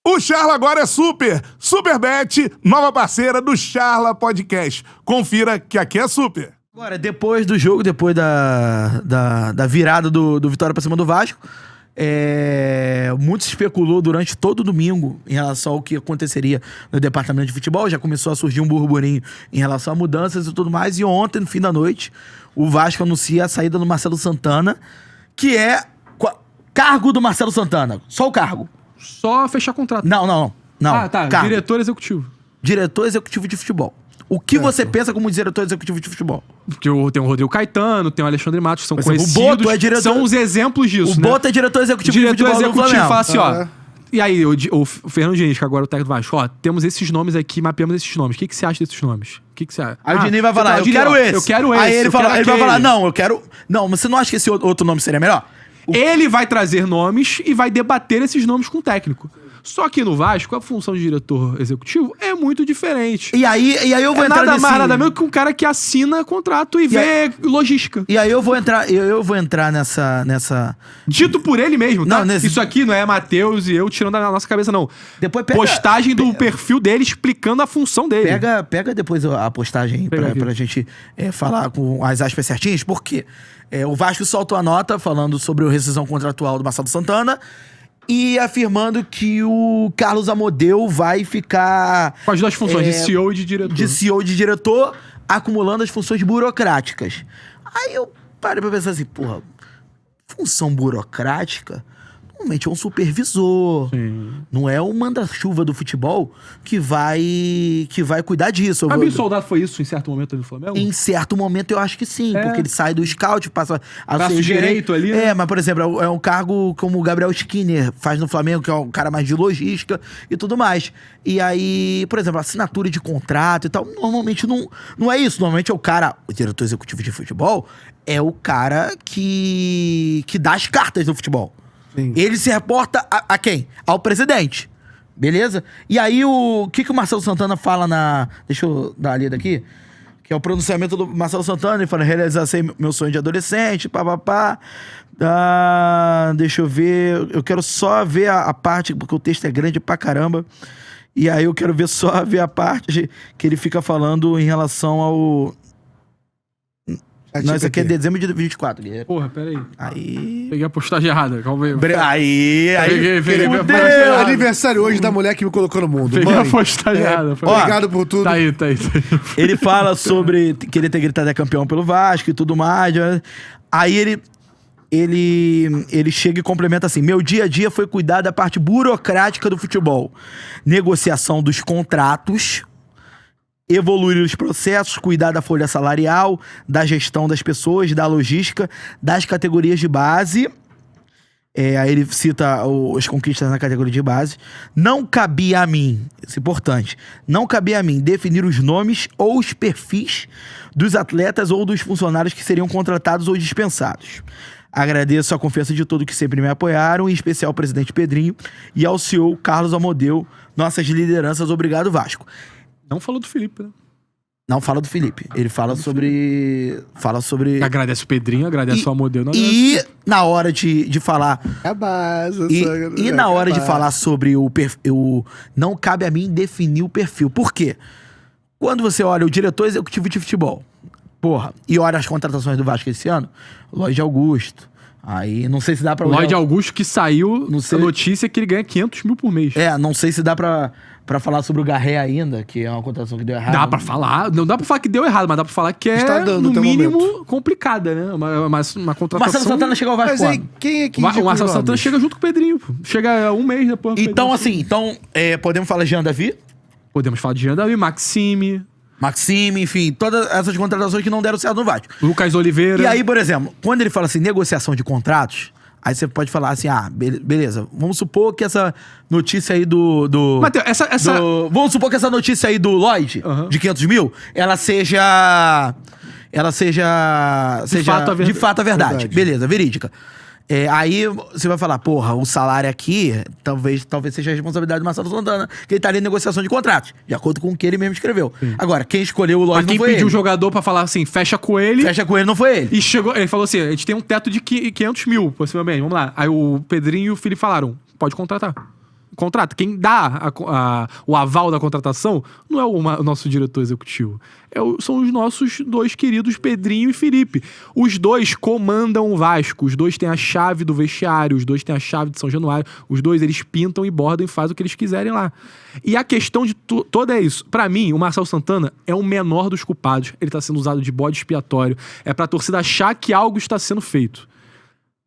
O Charla agora é super! Superbet, nova parceira do Charla Podcast. Confira que aqui é super. Agora, depois do jogo, depois da virada do Vitória pra cima do Vasco, muito se especulou durante todo o domingo em relação ao que aconteceria no departamento de futebol. Já começou a surgir um burburinho em relação a mudanças e tudo mais. E ontem, no fim da noite, o Vasco anuncia a saída do Marcelo Santana, que é cargo do Marcelo Santana. Só o cargo. Só fechar contrato. Não. Ah, tá. Cargo. Diretor executivo. Diretor executivo de futebol. O que você pensa como diretor executivo de futebol? Porque tem o Rodrigo Caetano, tem o Alexandre Matos, que são Por exemplo, conhecidos. o Boto é diretor... São os exemplos disso, O Boto é diretor executivo de futebol do Flamengo. Fala assim, ó... E aí, o Fernando Diniz, que agora é o técnico do Vasco, ó, temos esses nomes aqui, mapeamos esses nomes. O que você acha desses nomes? O que você acha? Aí o Diniz vai falar, eu quero esse. Eu quero esse. Aí ele vai falar, não. eu quero... Não, mas você não acha que esse outro nome seria melhor? Ele vai trazer nomes e vai debater esses nomes com o técnico. Só que no Vasco, a função de diretor executivo é muito diferente. E aí eu vou entrar nada nesse... mais, nada menos que um cara que assina contrato e vê logística. E aí eu vou entrar nessa... Dito por ele mesmo, tá? Não, Isso aqui não é Matheus e eu tirando da nossa cabeça, não. Depois pega... Postagem do perfil dele explicando a função dele. Pega depois a postagem pra gente falar com as aspas certinhas, porque o Vasco soltou a nota falando sobre a rescisão contratual do Marcelo Santana e afirmando que o Carlos Amodeu vai ficar... Com as duas funções, de CEO e de diretor. De CEO e de diretor, acumulando as funções burocráticas. Aí eu parei pra pensar assim, porra, função burocrática... Normalmente é um supervisor. Sim. Não é o manda-chuva do futebol que vai cuidar disso. A Binho Soldado foi isso em certo momento no Flamengo? Em certo momento eu acho que sim. Porque ele sai do scout, passa a braço ser direito ali. Né? Mas por exemplo, é um cargo como o Gabriel Skinner faz no Flamengo, que é um cara mais de logística e tudo mais. E aí, por exemplo, assinatura de contrato e tal, normalmente não é isso. Normalmente é o cara, o diretor executivo de futebol, é o cara que dá as cartas do futebol. Sim. Ele se reporta a quem? Ao presidente. Beleza? E aí, o que o Marcelo Santana fala na... Deixa eu dar a lida aqui. Que é o pronunciamento do Marcelo Santana. Ele fala, realizar meu sonho de adolescente, papapá. Deixa eu ver. Eu quero só ver a parte, porque o texto é grande pra caramba. E aí eu quero ver a parte que ele fica falando em relação ao... Não, isso aqui é dezembro de 24, Guilherme. Porra, peraí. Aí... Peguei a postagem errada, calma aí. Peguei a aniversário hoje da mulher que me colocou no mundo. Peguei a postagem errada. Obrigado por tudo. Tá aí. Ele fala sobre querer ter gritado campeão pelo Vasco e tudo mais. Aí ele chega e complementa assim: meu dia a dia foi cuidar da parte burocrática do futebol. Negociação dos contratos, evoluir os processos, cuidar da folha salarial, da gestão das pessoas, da logística, das categorias de base. Aí ele cita as conquistas na categoria de base. Não cabia a mim, isso é importante, não cabia a mim definir os nomes ou os perfis dos atletas ou dos funcionários que seriam contratados ou dispensados. Agradeço a confiança de todos que sempre me apoiaram, em especial ao presidente Pedrinho e ao CEO Carlos Amodeu, nossas lideranças. Obrigado, Vasco. Não falou do Felipe, né? Não fala do Felipe. Ele fala sobre... Agradece o Pedrinho, agradece o Amodeu. E na hora de falar... É base. E na hora de falar sobre o perfil... Não cabe a mim definir o perfil. Por quê? Quando você olha o diretor executivo de futebol, e olha as contratações do Vasco esse ano, Lloyd Augusto... Aí, não sei se dá pra... Lloyd Augusto, que saiu a notícia que ele ganha 500 mil por mês. Não sei se dá pra falar sobre o Garré ainda, que é uma contratação que deu errado. Dá pra falar. Não dá pra falar que deu errado, mas dá pra falar que no mínimo, complicada, né? Uma contratação... O Marcelo Santana chega ao Vasco quando? Quem é que o Marcelo Santana chega junto com o Pedrinho, pô. Chega um mês depois. Então, podemos falar de Jean Davi? Podemos falar de Jean Davi, Maxime, enfim, todas essas contratações que não deram certo no Vasco. Lucas Oliveira. E aí, por exemplo, quando ele fala assim, negociação de contratos, aí você pode falar assim, beleza, vamos supor que essa notícia aí Mateus, vamos supor que essa notícia aí do Lloyd, de 500 mil, ela seja de fato a verdade. Beleza, verídica. Aí você vai falar, o salário aqui talvez seja a responsabilidade do Marcelo Santana, que ele tá ali em negociação de contratos, de acordo com o que ele mesmo escreveu. Sim. Agora, quem escolheu o Lloyd não foi ele. Quem pediu o jogador pra falar assim, fecha com ele não foi ele. E ele falou assim, a gente tem um teto de 500 mil, possivelmente, vamos lá. Aí o Pedrinho e o Felipe falaram, pode contratar. contrata. Quem dá o aval da contratação não é o nosso diretor executivo. São os nossos dois queridos Pedrinho e Felipe. Os dois comandam o Vasco. Os dois têm a chave do vestiário. Os dois têm a chave de São Januário. Os dois, eles pintam e bordam e fazem o que eles quiserem lá. E a questão de toda é isso. Pra mim, o Marcelo Santana é o menor dos culpados. Ele tá sendo usado de bode expiatório. É pra torcida achar que algo está sendo feito.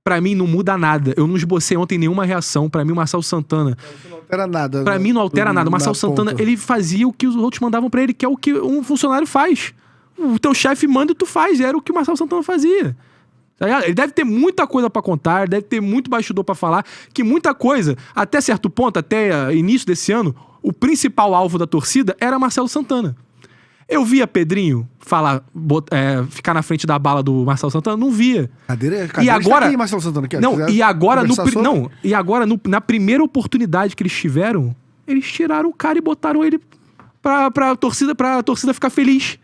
Pra mim, não muda nada. Eu não esbocei ontem nenhuma reação. Pra mim, o Marcelo Santana... Não altera nada. Pra mim, não altera nada. O Marcelo Santana, ele fazia o que os outros mandavam pra ele, que é o que um funcionário faz. O teu chefe manda e tu faz. Era o que o Marcelo Santana fazia. Ele deve ter muita coisa pra contar, deve ter muito bastidor pra falar, que muita coisa, até certo ponto, até início desse ano, o principal alvo da torcida era Marcelo Santana. Eu via Pedrinho ficar na frente da bala do Marcelo Santana, não via. Cadeira e agora, aqui, Marcelo Santana, e agora na primeira oportunidade que eles tiveram, eles tiraram o cara e botaram ele pra torcida ficar feliz.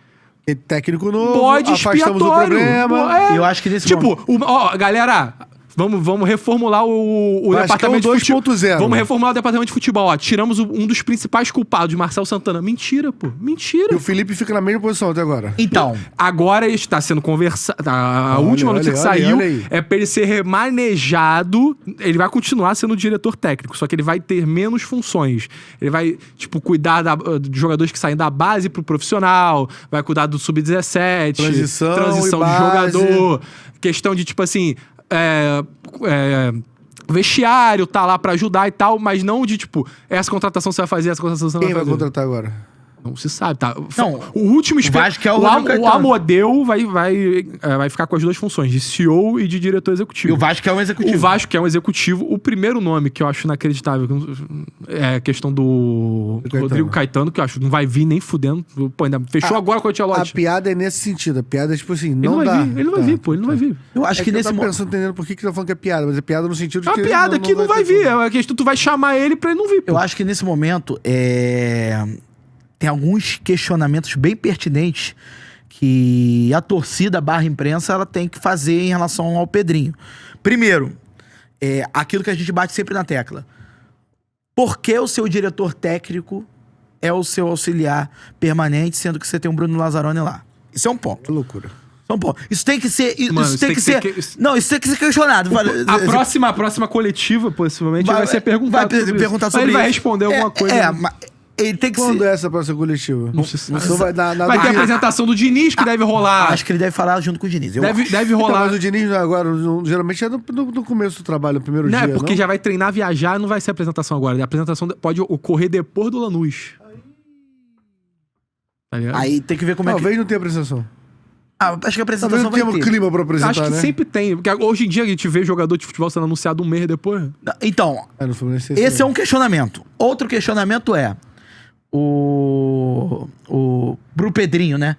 Técnico novo, Bode afastamos o expiatório. problema. Eu acho que nesse momento... Galera... Vamos reformular o departamento de futebol. 2.0. Vamos reformular o departamento de futebol. Ó, tiramos um dos principais culpados, Marcelo Santana. Mentira, pô. Mentira. E o Felipe fica na mesma posição até agora. Então... Agora está sendo conversado... A última notícia que saiu é pra ele ser remanejado. Ele vai continuar sendo diretor técnico, só que ele vai ter menos funções. Ele vai, cuidar de jogadores que saem da base pro profissional, vai cuidar do sub-17, transição de jogador, questão de, vestiário, tá lá pra ajudar e tal, mas não de, essa contratação você vai fazer, essa contratação você não vai fazer. Quem vai contratar agora? Não se sabe, tá? Não, o último... o Amodeu vai ficar com as duas funções, de CEO e de diretor executivo. E o Vasco é um executivo. O Vasco é um executivo. O primeiro nome que eu acho inacreditável é a questão do Rodrigo Caetano, que eu acho que não vai vir nem fudendo. Pô, ainda fechou agora com o Ancelotti. A piada é nesse sentido. A piada é assim, ele não vai vir, pô. Ele não vai vir. Eu acho que nesse momento... Eu tô entendendo por que tá falando que é piada, mas é piada no sentido de que... A piada que não vai vir. É a questão, tu vai chamar ele pra ele não vir, pô. Eu acho que nesse momento tem alguns questionamentos bem pertinentes que a torcida / imprensa ela tem que fazer em relação ao Pedrinho. Primeiro, aquilo que a gente bate sempre na tecla. Por que o seu diretor técnico é o seu auxiliar permanente, sendo que você tem um Bruno Lazzaroni lá? Isso é um ponto. Que loucura. Isso tem que ser... Mano, isso tem que ser... Não, isso tem que ser questionado. A próxima coletiva, possivelmente, vai ser perguntado sobre isso. Perguntar sobre ele isso. vai responder alguma coisa. Mas ele tem que Quando ser... é essa próxima coletiva? Não se sabe. Vai Vai ter a apresentação do Diniz, que deve rolar. Acho que ele deve falar junto com o Diniz. Deve rolar. Mas o Diniz agora, geralmente é no começo do trabalho, no primeiro Não, dia, porque não? já vai treinar, viajar, não vai ser a apresentação agora. A apresentação pode ocorrer depois do Lanús. Tá ligado? Aí tem que ver como Talvez não tenha apresentação. acho que a apresentação Talvez não vai tenha um ter. clima pra apresentar, Acho que né? sempre tem. Porque hoje em dia a gente vê jogador de futebol sendo anunciado um mês depois. Então, No Fluminense esse é um questionamento. Outro questionamento é pro Pedrinho, né?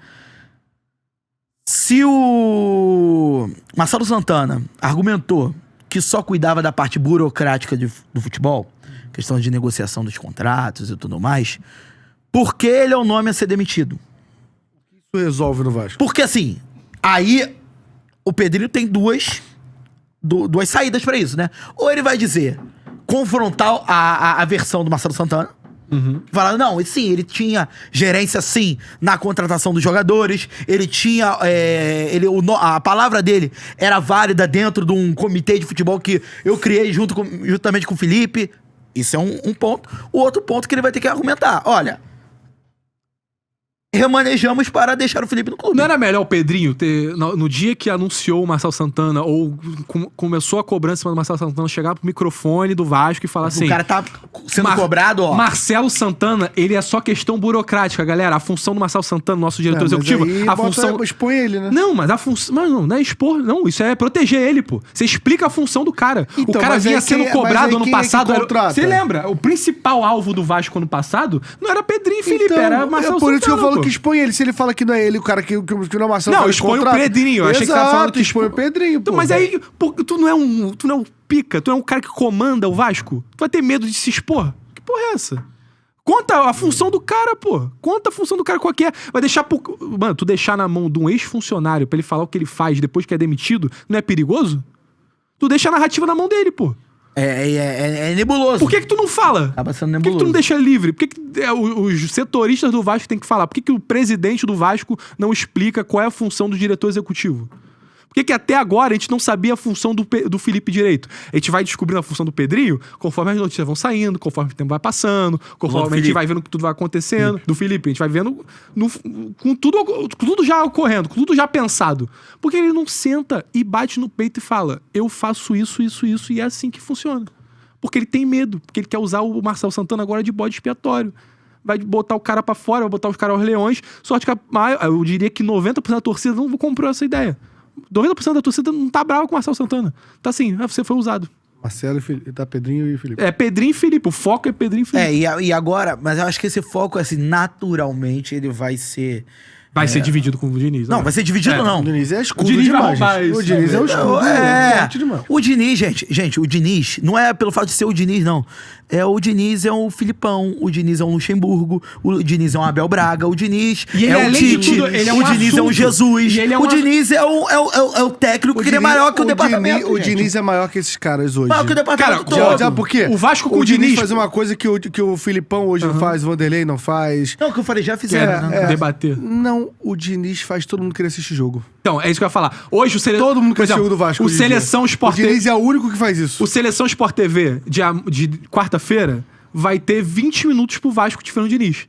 Se o Marcelo Santana argumentou que só cuidava da parte burocrática do futebol, questão de negociação dos contratos e tudo mais, por que ele é o nome a ser demitido? Isso resolve no Vasco. Porque assim, aí o Pedrinho tem duas saídas pra isso, né? Ou ele vai dizer, confrontar a versão do Marcelo Santana, falar, não, sim, ele tinha gerência sim na contratação dos jogadores, ele tinha a palavra dele era válida dentro de um comitê de futebol que eu criei juntamente com o Felipe. Isso é um ponto. O outro ponto que ele vai ter que argumentar, olha, remanejamos para deixar o Felipe no clube. Não era melhor o Pedrinho ter, no dia que anunciou o Marcelo Santana, ou começou a cobrança do Marcelo Santana, chegar pro microfone do Vasco e falar assim... O cara tá sendo cobrado, ó. Marcelo Santana, ele é só questão burocrática, galera. A função do Marcelo Santana, nosso diretor executivo... Expõe ele, né? Não, mas a função... Mas não é expor, não. Isso é proteger ele, pô. Você explica a função do cara. Então, o cara vinha sendo cobrado ano passado. Você lembra? O principal alvo do Vasco ano passado não era Pedrinho e Felipe, era Marcelo Santana. Por isso que eu falo pô. Que expõe ele. Se ele fala que não é ele o cara que não é o Marcelo... Não, expõe o Pedrinho. Eu achei que você tava falando que expõe o Pedrinho, então, pô. mas aí, pô, tu não é um pica, tu não é um cara que comanda o Vasco. Tu vai ter medo de se expor? Que porra é essa? Conta a função do cara, pô. Conta a função do cara qualquer. Vai deixar Mano, tu deixar na mão de um ex-funcionário pra ele falar o que ele faz depois que é demitido, não é perigoso? Tu deixa a narrativa na mão dele, pô. É nebuloso. Por que tu não fala? Acaba sendo Por que nebuloso. tu não deixa livre? Por que os setoristas do Vasco têm que falar? Por que o presidente do Vasco não explica qual é a função do diretor executivo? Por que até agora a gente não sabia a função do Felipe direito? A gente vai descobrindo a função do Pedrinho conforme as notícias vão saindo, conforme o tempo vai passando, conforme a gente vai vendo que tudo vai acontecendo. Do Felipe, a gente vai vendo com tudo já ocorrendo, com tudo já pensado. Por que ele não senta e bate no peito e fala, eu faço isso, e é assim que funciona? Porque ele tem medo, porque ele quer usar o Marcelo Santana agora de bode expiatório. Vai botar o cara pra fora, vai botar os caras aos leões. Sorte que eu diria que 90% da torcida não comprou essa ideia. 90% da torcida não tá brava com o Marcelo Santana. Tá assim, você foi usado. Marcelo, tá Pedrinho e Felipe. É Pedrinho e Felipe. O foco é Pedrinho e Felipe. E agora, mas eu acho que esse foco, assim, naturalmente, ele vai ser... Vai ser dividido com o Diniz. Não, vai ser dividido não. O Diniz é escudo O Diniz vai demais. roubar isso. O Diniz é o escudo. Forte demais. O Diniz, gente, o Diniz, não é pelo fato de ser o Diniz, não. O Diniz é um Filipão, o Diniz é um Luxemburgo, o Diniz é um Abel Braga, o Diniz E ele, é o além de Tite, tudo, ele é o um Diniz é um assunto. Jesus, E ele é o Diniz é o técnico que ele é maior que o departamento. O Diniz é maior que esses caras hoje. Maior que o departamento Cara, todo. Já por quê? O Vasco com o Diniz Diniz faz uma coisa que o Filipão hoje não faz, o Vanderlei não faz. Não, que eu falei, já fizeram. né? debater. Não, o Diniz faz todo mundo querer assistir jogo. Então, é isso que eu ia falar. Hoje o Todo mundo quer assistir exemplo, jogo do Vasco. O hoje em dia. Seleção Sport O Diniz é o único que faz isso. O Seleção Sport TV de quarta-feira vai ter 20 minutos pro Vasco de Fernando Diniz.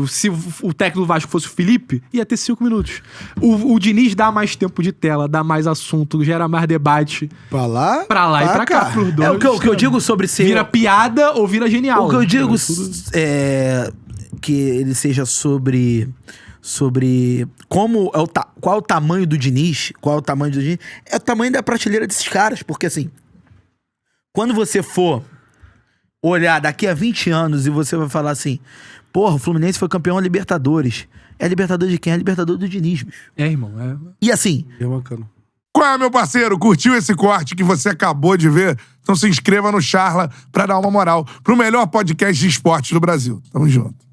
Se o técnico do Vasco fosse o Felipe, ia ter 5 minutos. O Diniz dá mais tempo de tela, dá mais assunto, gera mais debate. Pra lá E pra cá. Pros dois. O que eu digo sobre ser... Vira piada ou vira genial. O que eu digo É que ele seja sobre como qual é o tamanho do Diniz, é o tamanho da prateleira desses caras, porque assim, quando você for olhar daqui a 20 anos e você vai falar assim, porra, o Fluminense foi campeão da Libertadores. É a Libertadores de quem? É a Libertadores do Diniz, bicho. irmão. E assim... Eu mancando. Qual é, meu parceiro? Curtiu esse corte que você acabou de ver? Então se inscreva no Charla pra dar uma moral pro melhor podcast de esportes do Brasil. Tamo junto.